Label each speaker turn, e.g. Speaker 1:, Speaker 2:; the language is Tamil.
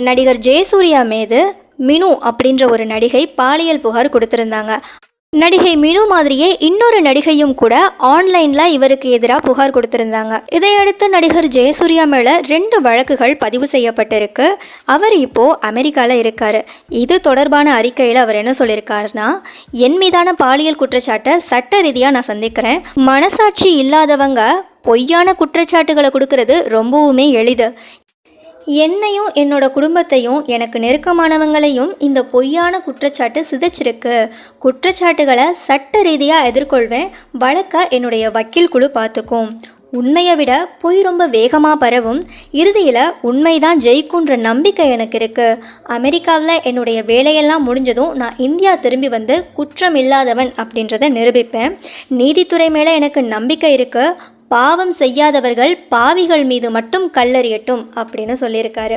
Speaker 1: நடிகர் ஜெயசூர்யா மீது மினு அப்படின்ற ஒரு நடிகை பாலியல் புகார் கொடுத்திருந்தாங்க. நடிகை மினு மாதிரியே இன்னொரு நடிகையும் கூட ஆன்லைன்ல இவருக்கு எதிராக புகார் கொடுத்திருந்தாங்க. இதையடுத்து நடிகர் ஜெயசூர்யா மேல 2 வழக்குகள் பதிவு செய்யப்பட்டிருக்கு. அவர் இப்போ அமெரிக்கால இருக்காரு. இது தொடர்பான அறிக்கையில் அவர் என்ன சொல்லியிருக்காருன்னா, என் மீதான பாலியல் குற்றச்சாட்டை சட்ட ரீதியா நான் சந்திக்கிறேன். மனசாட்சி இல்லாதவங்க பொய்யான குற்றச்சாட்டுகளை கொடுக்கறது ரொம்பவுமே எளிது. என்னையும் என்னோட குடும்பத்தையும் எனக்கு நெருக்கமானவங்களையும் இந்த பொய்யான குற்றச்சாட்டு சிதைச்சிருக்கு. குற்றச்சாட்டுகளை சட்ட ரீதியாக எதிர்கொள்வேன். வழக்க என்னுடைய வக்கீல் குழு பார்த்துக்கும். உண்மையை விட பொய் ரொம்ப வேகமாக பரவும். இறுதியில் உண்மைதான் ஜெயிக்குன்ற நம்பிக்கை எனக்கு இருக்குது. அமெரிக்காவில் என்னுடைய வேலையெல்லாம் முடிஞ்சதும் நான் இந்தியா திரும்பி வந்து குற்றம் இல்லாதவன் அப்படின்றத நிரூபிப்பேன். நீதித்துறை மேலே எனக்கு நம்பிக்கை இருக்குது. பாவம் செய்யாதவர்கள் பாவிகள் மீது மட்டும் கல்லெறியட்டும் அப்படின்னு சொல்லியிருக்காரு.